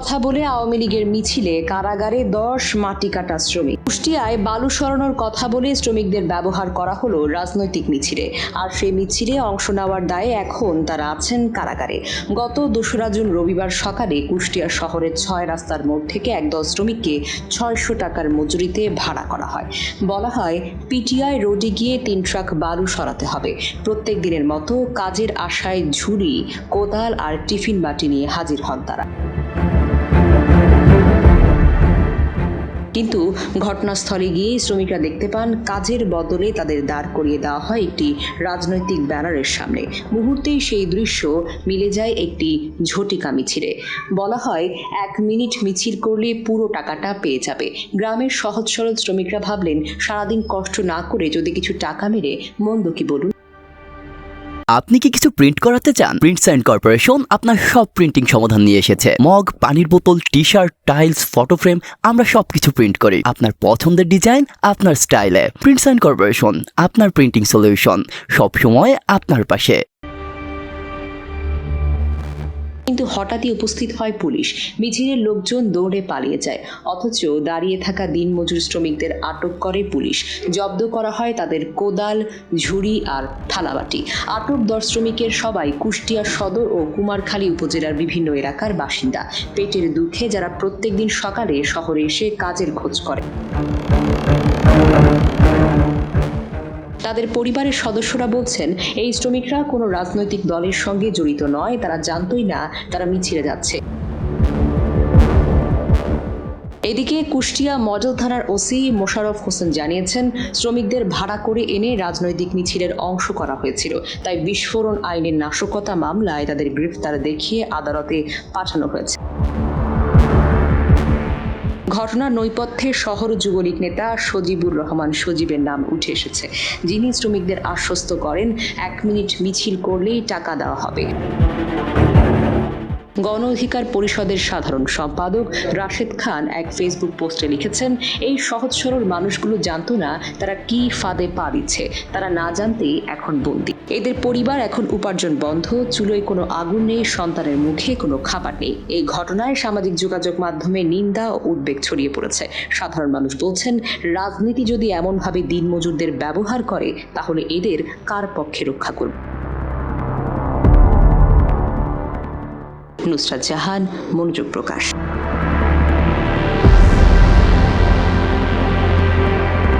কথা বলে আওয়ামী লীগের মিছিলে কারাগারে 10 মাটি কাটা শ্রমিক। কুষ্টিয়ায় বালু সরানোর কথা বলে শ্রমিকদের ব্যবহার করা হলো রাজনৈতিক মিছিলে, আর সেই মিছিলে অংশ নেওয়ার দায়ে এখন তারা আছেন কারাগারে। গত 2রা জুন রবিবার সকালে কুষ্টিয়া শহরের 6 রাস্তার মোড় থেকে একদল শ্রমিককে 600 টাকার মজুরিতে ভাড়া করা হয়। বলা হয়, পিটিআই রোডে গিয়ে 3 ট্রাক বালু সরাতে হবে। প্রত্যেক দিনের মতো কাজের আশায় ঝুড়ি, কোদাল আর টিফিন বাটি নিয়ে হাজির হন তারা। কিন্তু ঘটনাস্থলে গিয়ে শ্রমিকরা দেখতে পান কাজের বদলে তাদের দাঁড় করিয়ে দেওয়া হয় একটি রাজনৈতিক ব্যানারের সামনে। মুহূর্তেই সেই দৃশ্য মিলে যায় একটি ঝটিকা মিছিলে। বলা হয়, 1 মিনিট মিছিল করলে পুরো টাকাটা পেয়ে যাবে। গ্রামের সহজ সরল শ্রমিকরা ভাবলেন, সারাদিন কষ্ট না করে যদি কিছু টাকা মেরে মন্দ কি বলুন। আপনি কি কিছু প্রিন্ট করাতে চান? প্রিন্টস এন্ড কর্পোরেশন আপনার সব প্রিন্টিং সমাধান নিয়ে এসেছে। মগ, পানির বোতল, টি-শার্ট, টাইলস, ফটো ফ্রেম, আমরা সবকিছু প্রিন্ট করি আপনার পছন্দের ডিজাইন, আপনার স্টাইলে। প্রিন্টস এন্ড কর্পোরেশন, আপনার প্রিন্টিং সলিউশন, সব সময় আপনার পাশে। কিন্তু হঠাৎই উপস্থিত হয় পুলিশ। মিছিলের লোকজন দৌড়ে পালিয়ে যায়, অথচ দাঁড়িয়ে থাকা দিনমজুর শ্রমিকদের আটক করে পুলিশ। জব্দ করা হয় তাদের কোদাল, ঝুড়ি আর থালাবাটি। আটক 10 শ্রমিকের সবাই কুষ্টিয়া সদর ও কুমারখালী উপজেলার বিভিন্ন এলাকার বাসিন্দা। পেটের দুঃখে যারা প্রত্যেকদিন সকালে শহরে এসে কাজের খোঁজ করে। তাদের পরিবারের সদস্যরা বলছেন, এই শ্রমিকরা কোনো রাজনৈতিক দলের সঙ্গে জড়িত নয়, তারা জানতই না তারা মিছিলে যাচ্ছে। এদিকে কুষ্টিয়া মডেল থানার ওসি মোশাররফ হোসেন জানিয়েছেন, শ্রমিকদের ভাড়া করে এনে রাজনৈতিক মিছিলের অংশ করা হয়েছিল, তাই বিস্ফোরণ আইনের নাশকতা মামলায় তাদের গ্রেফতার দেখিয়ে আদালতে পাঠানো হয়েছে। ঘটনার নৈপথ্যে শহর যুবলীগ নেতা সজিবুর রহমান সজীবের নাম উঠে এসেছে, যিনি শ্রমিকদের আশ্বস্ত করেন 1 মিনিট মিছিল করলেই টাকা দেওয়া হবে। গণ অধিকার পরিষদের সাধারণ সম্পাদক রাশেদ খান এক ফেসবুক পোস্টে লিখেছেন, এই সহজ সরল মানুষগুলো জানতো না তারা কি ফাঁদে পা দিচ্ছে, তারা না জানতেই এখন বন্দী। এদের পরিবার এখন উপার্জন বন্ধ, চুলোয় কোনো আগুন নেই, সন্তানের মুখে কোনো খাবার নেই। এই ঘটনায় সামাজিক যোগাযোগ মাধ্যমে নিন্দা ও উদ্বেগ ছড়িয়ে পড়েছে। সাধারণ মানুষ বলছেন, রাজনীতি যদি এমনভাবে দিনমজুরদের ব্যবহার করে, তাহলে এদের কার পক্ষে রক্ষা করবে? নুসরাত জাহান, মনোযোগ প্রকাশ।